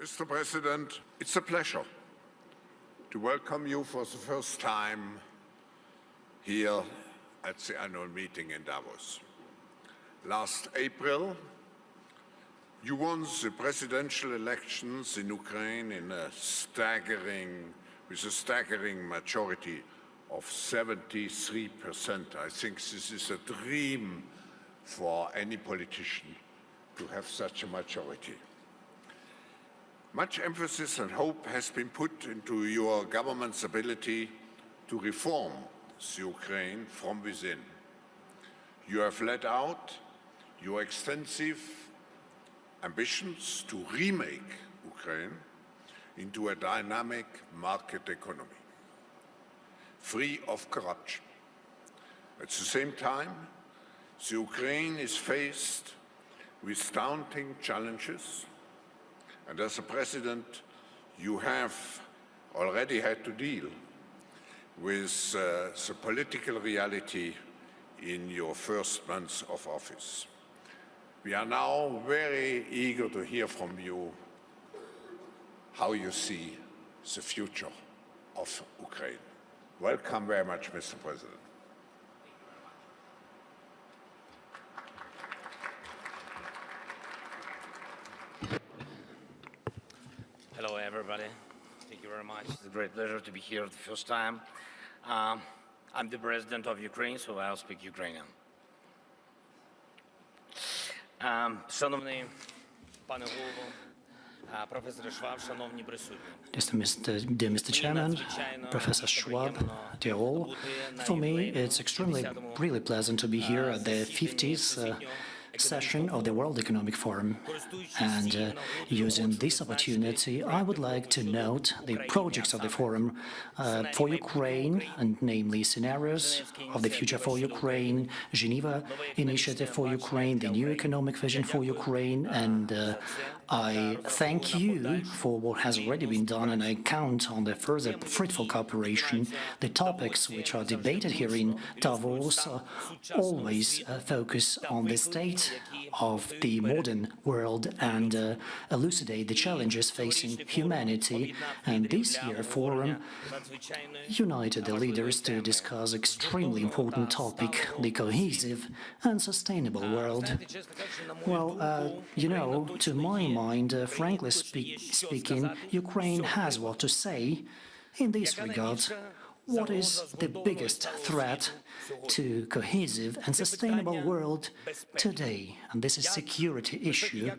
Mr. President, it's a pleasure to welcome you for the first time here at the annual meeting in Davos. Last April, you won the presidential elections in Ukraine with a staggering majority of 73%. I think this is a dream for any politician to have such a majority. Much emphasis and hope has been put into your government's ability to reform the Ukraine from within. You have laid out your extensive ambitions to remake Ukraine into a dynamic market economy, free of corruption. At the same time, the Ukraine is faced with daunting challenges, and as a president, you have already had to deal with the political reality in your first months of office. We are now very eager to hear from you how you see the future of Ukraine. Welcome very much, Mr. President. Hello, everybody. Thank you very much. It's a great pleasure to be here the first time. I'm the president of Ukraine, so I'll speak Ukrainian. Шановний пане голово, професор Шваб, шановні присутні. Dear Mr. Chairman, Professor Schwab, dear all, for me it's extremely really pleasant to be here at the 50th session of the World Economic Forum. And using this opportunity, I would like to note the projects of the forum for Ukraine, and namely scenarios of the future for Ukraine, Geneva Initiative for Ukraine, the new economic vision for Ukraine, and I thank you for what has already been done, and I count on the further fruitful cooperation. The topics which are debated here in Davos always focus on the state of the modern world and elucidate the challenges facing humanity. And this year's forum united the leaders to discuss extremely important topic, the cohesive and sustainable world. Well, to my mind, frankly speaking, Ukraine has what to say in this regard. What is the biggest threat to cohesive and sustainable world today? And this is security issue.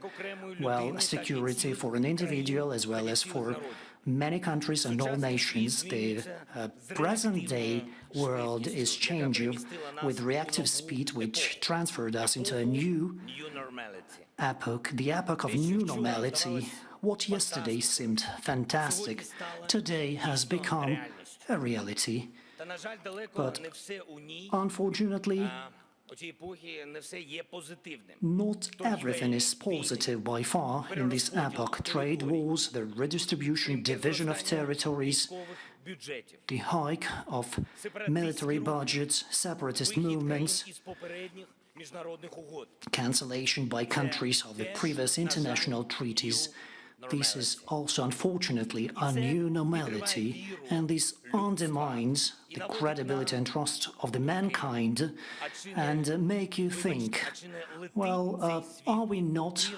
Well, security for an individual as well as for many countries and all nations. The present-day world is changing with reactive speed, which transferred us into a new epoch, the epoch of new normality. What yesterday seemed fantastic, today has become a reality. But unfortunately, not everything is positive by far in this epoch. Trade wars, the redistribution, division of territories, the hike of military budgets, separatist movements, cancellation by countries of the previous international treaties. This is also, unfortunately, a new normality, and this undermines the credibility and trust of the mankind and make you think, well, are we not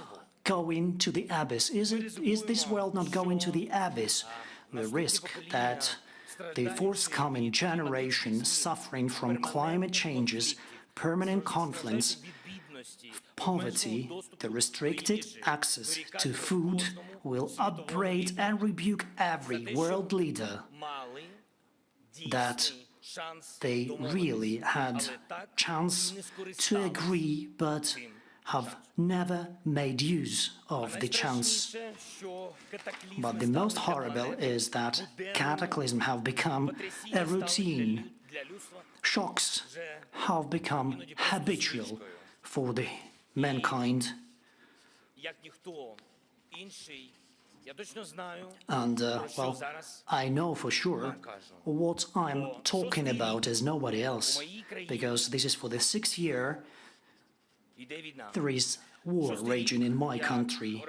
going to the abyss? Is this world not going to the abyss? The risk that the forthcoming generation suffering from climate changes, permanent conflicts, poverty, the restricted access to food will upbraid and rebuke every world leader that they really had chance to agree but have never made use of the chance. But the most horrible is that cataclysms have become a routine. Shocks have become habitual for the mankind. And, well, I know for sure what I'm talking about as nobody else, because this is for the 6th year there is war raging in my country.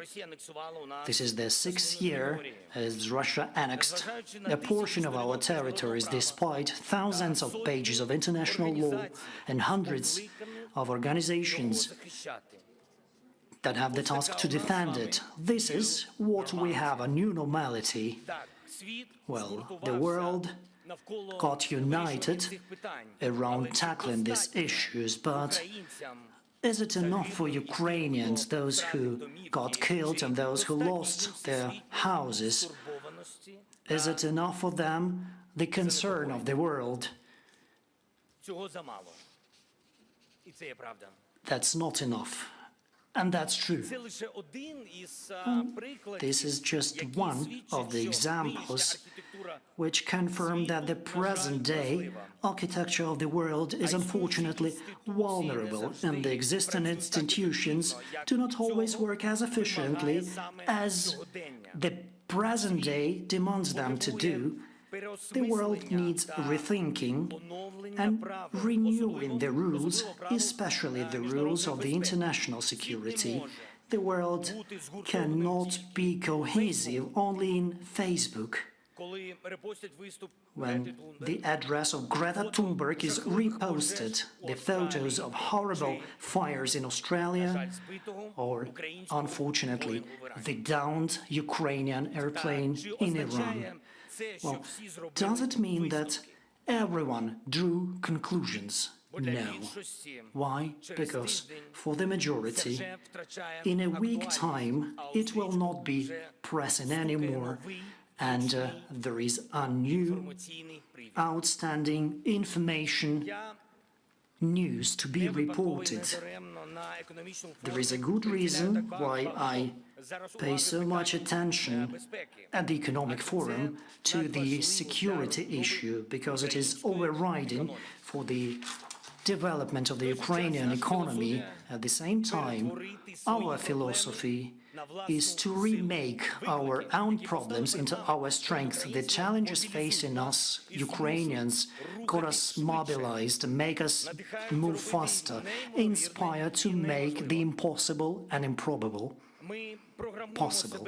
This is the 6th year as Russia annexed a portion of our territories despite thousands of pages of international law and hundreds of organizations that have the task to defend it. This is what we have, a new normality. Well, the world got united around tackling these issues, but is it enough for Ukrainians, those who got killed and those who lost their houses? Is it enough for them, the concern of the world? That's not enough. And that's true. This is just one of the examples which confirm that the present-day architecture of the world is unfortunately vulnerable, and the existing institutions do not always work as efficiently as the present day demands them to do. The world needs rethinking and renewing the rules, especially the rules of the international security. The world cannot be cohesive only in Facebook. When the address of Greta Thunberg is reposted, the photos of horrible fires in Australia, or, unfortunately, the downed Ukrainian airplane in Iran. Well, does it mean that everyone drew conclusions? No. Why? Because for the majority, in a week time, it will not be pressing anymore, and there is a new, outstanding information news to be reported. There is a good reason why I pay so much attention at the Economic Forum to the security issue, because it is overriding for the development of the Ukrainian economy. At the same time, our philosophy is to remake our own problems into our strength. The challenges facing us, Ukrainians, got us mobilized, make us move faster, inspired to make the impossible and improbable possible.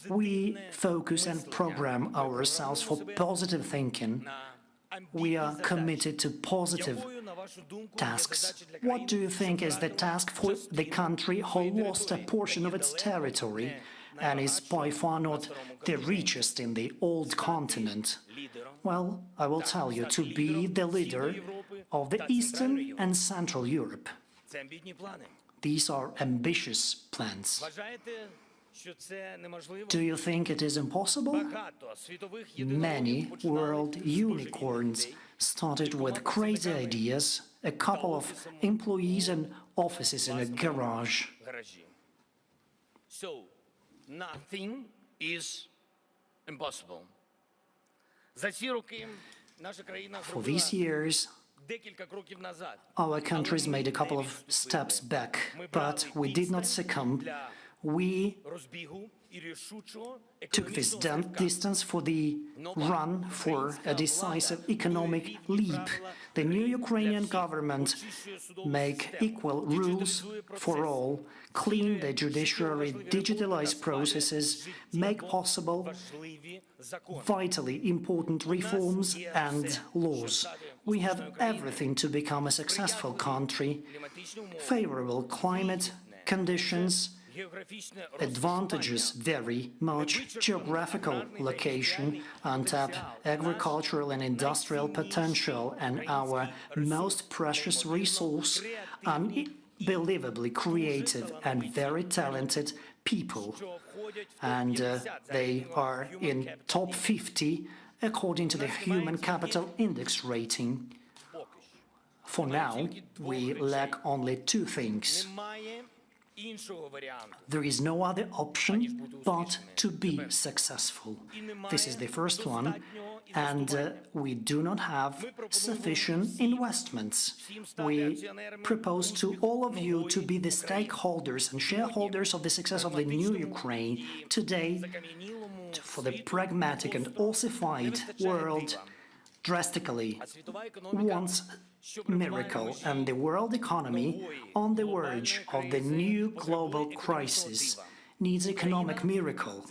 We focus and program ourselves for positive thinking. We are committed to positive tasks. What do you think is the task for the country who lost a portion of its territory and is by far not the richest in the old continent? Well, I will tell you, to be the leader of the Eastern and Central Europe. These are ambitious plans. Do you think it is impossible? Many world unicorns started with crazy ideas, a couple of employees and offices in a garage. So, nothing is impossible. For these years, our countries made a couple of steps back, but we did not succumb. We took this distance for the run for a decisive economic leap. The new Ukrainian government make equal rules for all, clean the judiciary, digitalize processes, make possible vitally important reforms and laws. We have everything to become a successful country. Favorable climate conditions, advantages very much, geographical location, untapped agricultural and industrial potential, and our most precious resource, unbelievably creative and very talented people. And they are in top 50 according to the Human Capital Index rating. For now, we lack only two things. There is no other option but to be successful. This is the first one, and we do not have sufficient investments. We propose to all of you to be the stakeholders and shareholders of the success of the new Ukraine. Today, for the pragmatic and ossified world drastically wants miracle, and the world economy on the verge of the new global crisis needs economic miracle.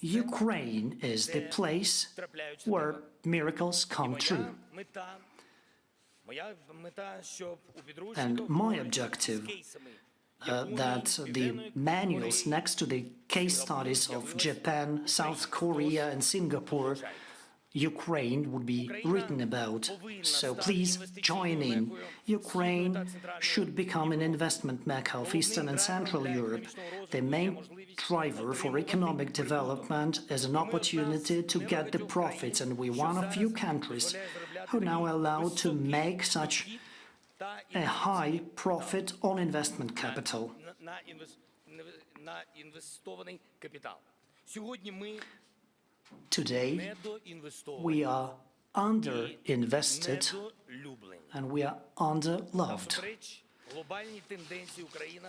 Ukraine is the place where miracles come true. And my objective that the manuals next to the case studies of Japan, South Korea and Singapore, Ukraine would be written about. So please join in. Ukraine should become an investment mecca of Eastern and Central Europe. The main driver for economic development is an opportunity to get the profits, and we're one of few countries who are now allowed to make such a high profit on investment capital. Today, we are underinvested and we are underloved.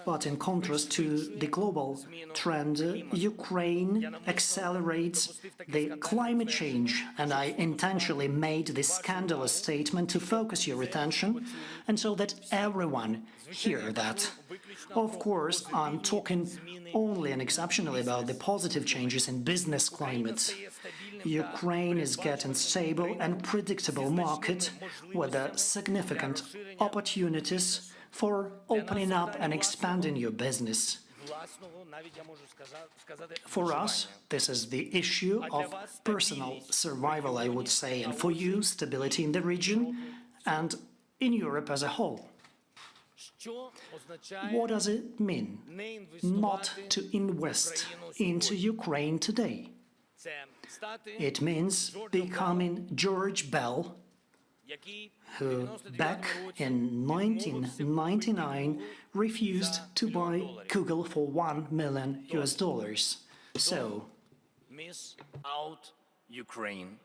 But in contrast to the global trend, Ukraine accelerates the climate change, and I intentionally made this scandalous statement to focus your attention and so that everyone hear that. Of course, I'm talking only and exceptionally about the positive changes in business climate. Ukraine is getting stable and predictable market with significant opportunities for opening up and expanding your business. For us, this is the issue of personal survival, I would say, and for you, stability in the region and in Europe as a whole. What does it mean not to invest into Ukraine today? It means becoming George Bell, who back in 1999 refused to buy Google for $1 million. So, miss out Ukraine.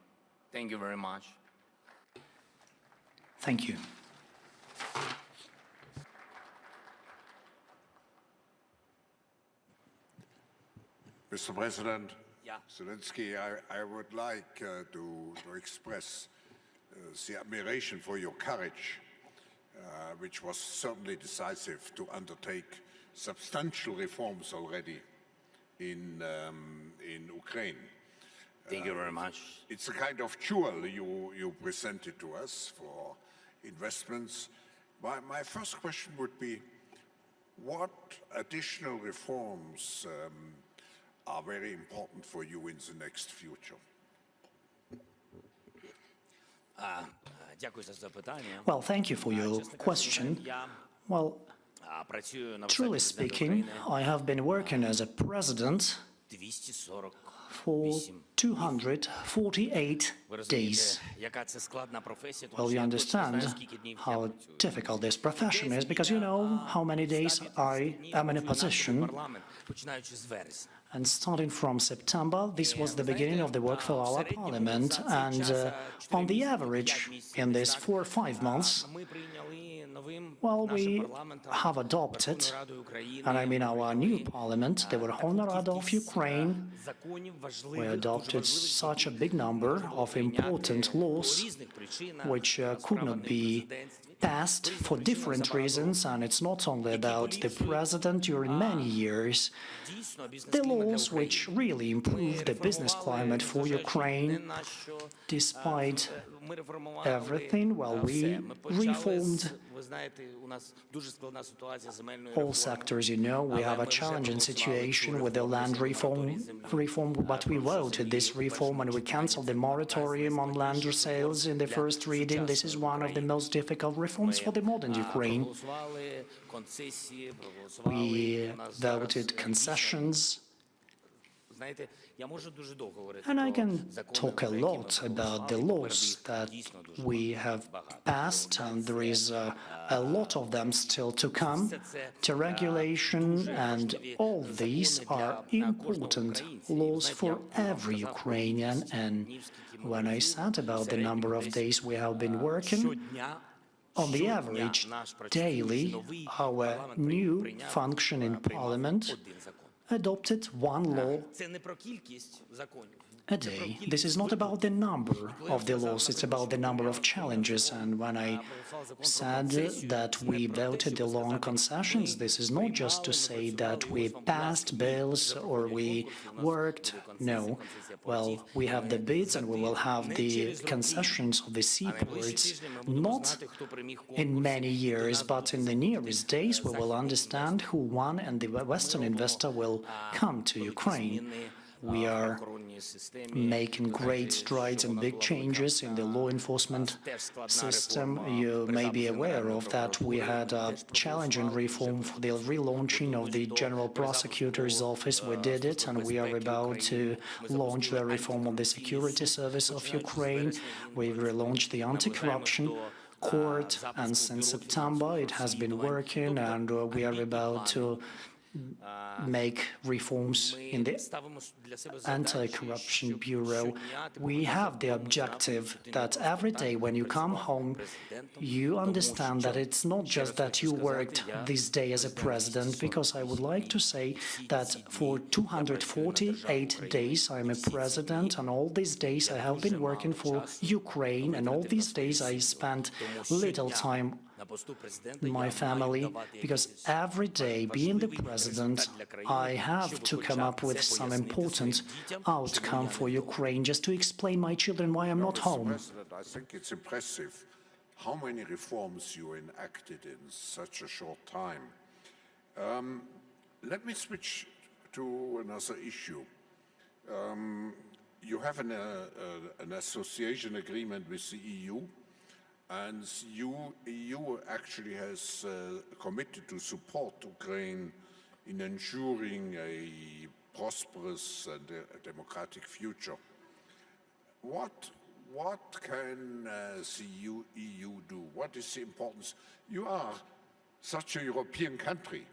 Thank you very much. Thank you. Mr. President, Zelensky, I would like to express the admiration for your courage, which was certainly decisive to undertake substantial reforms already in Ukraine. Thank you very much. It's a kind of jewel you presented to us for investments. My first question would be, what additional reforms are very important for you in the next future? Well, thank you for your question. Well, truly speaking, I have been working as a president for 248 days. Well, you understand how difficult this profession is, because you know how many days I am in a position. And starting from September, this was the beginning of the work for our parliament. And on the average, in these 4 or 5 months, well, we have adopted, and I mean our new parliament, the Verkhovna Rada of Ukraine, we adopted such a big number of important laws which could not be passed for different reasons, and it's not only about the president during many years. The laws which really improved the business climate for Ukraine, despite everything, well, we reformed all sectors. You know, we have a challenging situation with the land reform, but we voted this reform and we cancelled the moratorium on land sales in the first reading. This is one of the most difficult reforms for the modern Ukraine. We voted concessions. And I can talk a lot about the laws that we have passed, and there is a lot of them still to come, to regulation, and all these are important laws for every Ukrainian. And when I said about the number of days we have been working, on the average, daily, our new functioning parliament adopted one law Це не про кількість законів. a day. This is not about the number of the laws, it's about the number of challenges. And when I said that we voted the law on concessions, this is not just to say that we passed bills or we worked. No. Well, we have the bids and we will have the concessions of the seaports, not in many years, but in the nearest days we will understand who won and the Western investor will come to Ukraine. We are making great strides and big changes in the law enforcement system. You may be aware of that. We had a challenging reform for the relaunching of the General Prosecutor's Office. We did it, and we are about to launch the reform of the Security Service of Ukraine. We've relaunched the Anti-Corruption Court, and since September it has been working, and we are about to make reforms in the Anti-Corruption Bureau. We have the objective that every day when you come home, you understand that it's not just that you worked this day as a president, because I would like to say that for 248 days I'm a president, and all these days I have been working for Ukraine, and all these days I spent little time my family, because every day being the president, I have to come up with some important outcome for Ukraine, just to explain my children why I'm not home. President, I think it's impressive how many reforms you enacted in such a short time. Let me switch to another issue. You have an association agreement with the EU, and EU actually has committed to support Ukraine in ensuring a prosperous and a democratic future. What can the EU do? What is the importance? You are such a European country,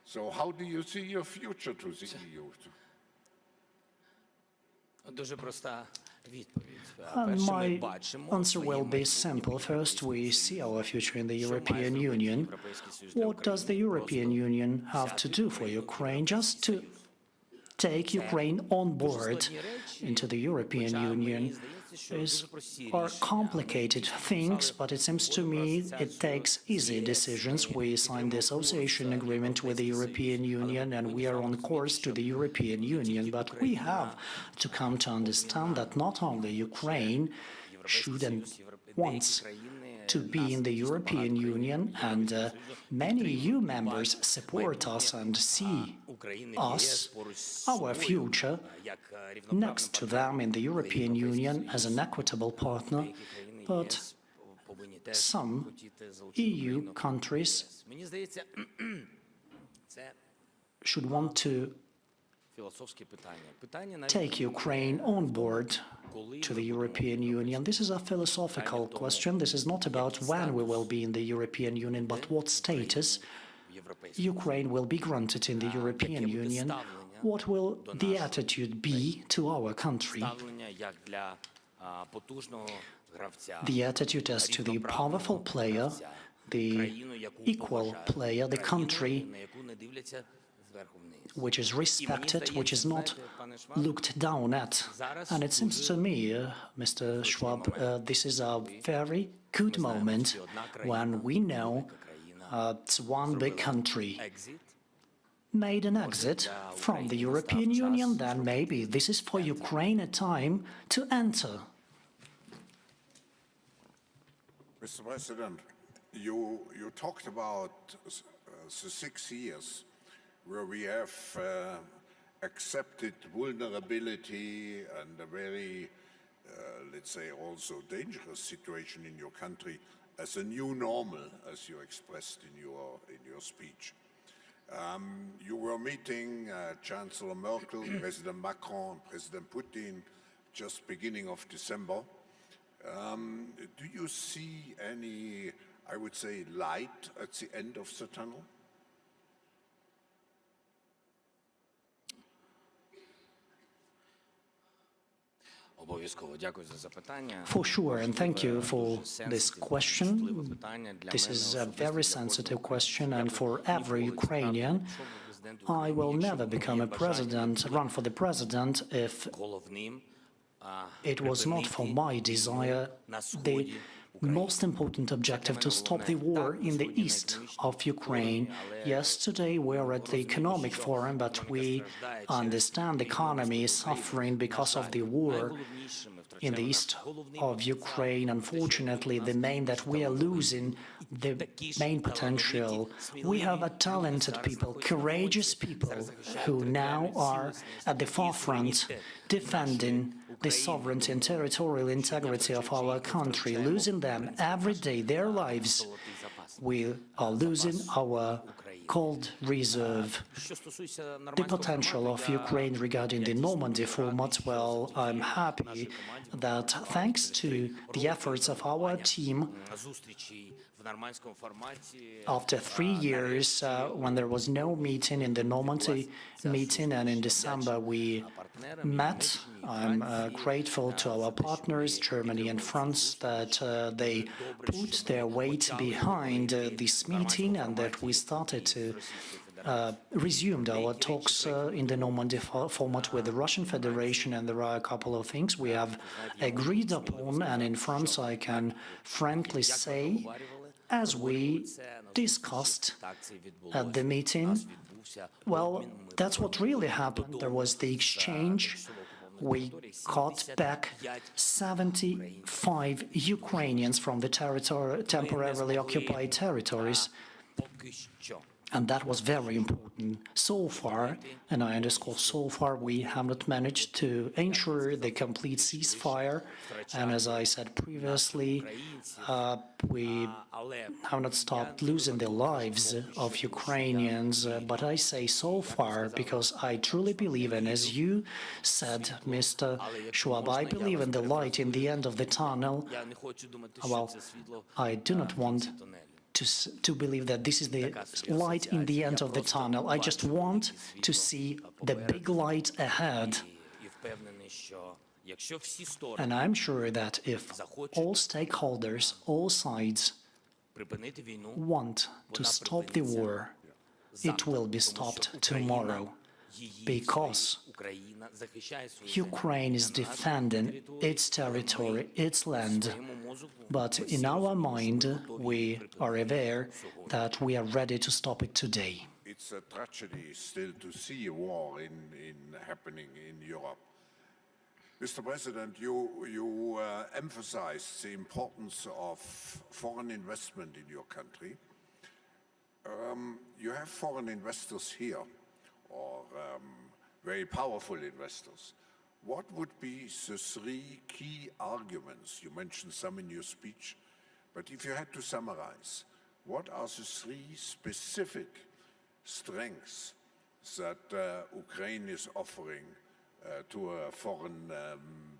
so how do you see your future to the EU? Дуже проста відповідь. My answer will be simple. First, we see our future in the European Union. What does the European Union have to do for Ukraine? Just to take Ukraine on board into the European Union are complicated things, but it seems to me it takes easy decisions. We signed the association agreement with the European Union, and we are on course to the European Union, but we have to come to understand that not only Ukraine should and wants to be in the European Union, and many EU members support us and see us, our future, next to them in the European Union as an equitable partner, but some EU countries should want to take Ukraine on board to the European Union. This is a philosophical question. This is not about when we will be in the European Union, but what status Ukraine will be granted in the European Union. What will the attitude be to our country? The attitude as to the powerful player, the equal player, the country which is respected, which is not looked down at. And it seems to me, Mr. Schwab, this is a very good moment when we know one big country made an exit from the European Union, then maybe this is for Ukraine a time to enter. Mr. President, you talked about the 6 years where we have accepted vulnerability and a very, let's say, also dangerous situation in your country as a new normal, as you expressed in your speech. You were meeting Chancellor Merkel, President Macron, President Putin just beginning of December. Do you see any, I would say, light at the end of the tunnel? For sure, and thank you for this question. This is a very sensitive question, and for every Ukrainian, I will never become a president, run for the president, if it was not for my desire, the most important objective to stop the war in the east of Ukraine. Yes, today we are at the economic forum, but we understand the economy is suffering because of the war in the east of Ukraine. Unfortunately, that we are losing the main potential. We have a talented people, courageous people, who now are at the forefront defending the sovereignty and territorial integrity of our country. Losing them every day, their lives, we are losing our gold reserve. The potential of Ukraine regarding the Normandy format, well, I'm happy that thanks to the efforts of our team, after 3 years, when there was no meeting in the Normandy meeting, and in December we met, I'm grateful to our partners, Germany and France, that they put their weight behind this meeting and that we started to resumed our talks in the Normandy format with the Russian Federation, and there are a couple of things we have agreed upon, and in France I can frankly say, as we discussed at the meeting, well, that's what really happened. There was the exchange. We got back 75 Ukrainians from the temporarily occupied territories. And that was very important. So far, and I underscore so far, we have not managed to ensure the complete ceasefire. And as I said previously, we have not stopped losing the lives of Ukrainians. But I say so far because I truly believe, and as you said, Mr. Schwab, I believe in the light in the end of the tunnel. Well, I do not want to believe that this is the light in the end of the tunnel. I just want to see the big light ahead. And I'm sure that if all stakeholders, all sides want to stop the war, it will be stopped tomorrow, because Ukraine is defending its territory, its land. But in our mind, we are aware that we are ready to stop it today. It's a tragedy still to see a war happening in Europe. Mr. President, you emphasized the importance of foreign investment in your country. You have foreign investors here, or very powerful investors. What would be the 3 key arguments? You mentioned some in your speech, but if you had to summarize, what are the 3 specific strengths that Ukraine is offering to a foreign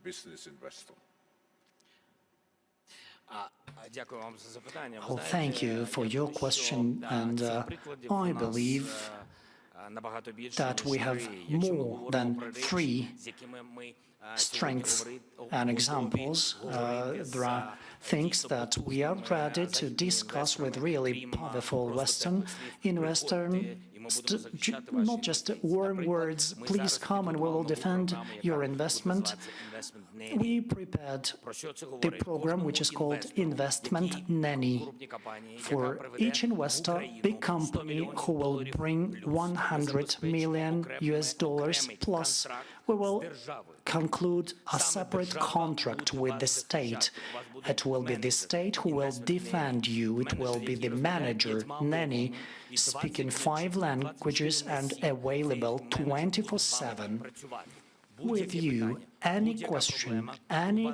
business investor? Well, thank you for your question, and I believe that we have more than 3 strengths and examples. There are things that we are ready to discuss with really powerful Western investors. Not just warm words, please come and we will defend your investment. We prepared the program which is called Investment Nanny. For each investor, big company who will bring $100 million plus, we will conclude a separate contract with the state. It will be the state who will defend you. It will be the manager, nanny, speaking 5 languages and available 24/7 with you. Any question, any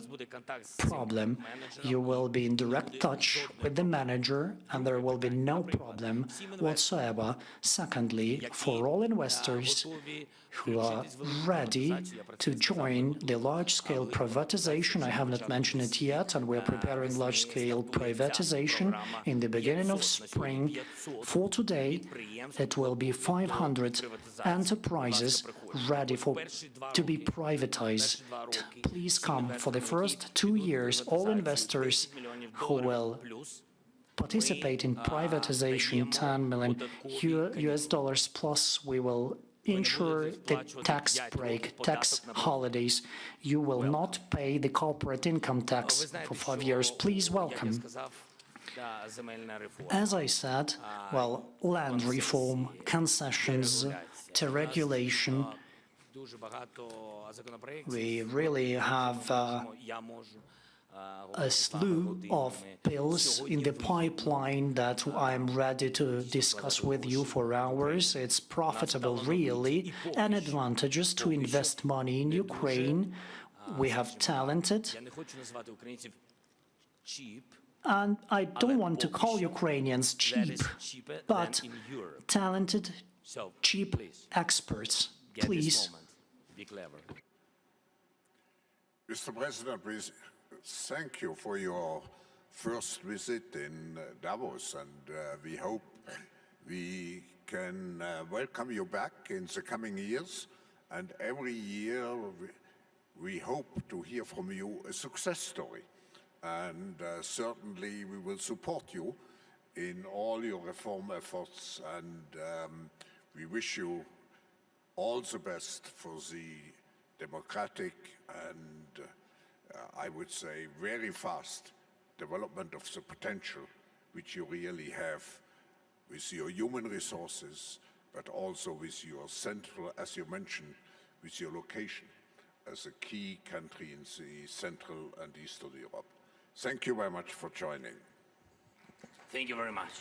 problem, you will be in direct touch with the manager and there will be no problem whatsoever. Secondly, for all investors who are ready to join the large-scale privatization, I have not mentioned it yet, and we're preparing large-scale privatization in the beginning of spring. For today, it will be 500 enterprises ready to be privatized. Please come for the first 2 years, all investors who will participate in privatization, $10 million US dollars, plus we will ensure the tax break, tax holidays. You will not pay the corporate income tax for 5 years. Please welcome. As I said, well, land reform, concessions, deregulation, we really have a slew of bills in the pipeline that I'm ready to discuss with you for hours. It's profitable, really, and advantageous to invest money in Ukraine. We have talented, and I don't want to call Ukrainians cheap, but talented, cheap experts. Please. Mr. President, please, thank you for your first visit in Davos, and we hope we can welcome you back in the coming years. And every year we hope to hear from you a success story. And certainly we will support you in all your reform efforts, and we wish you all the best for the democratic and I would say very fast development of the potential which you really have with your human resources, but also with your central, as you mentioned, with your location as a key country in the Central and Eastern Europe. Thank you very much for joining. Thank you very much.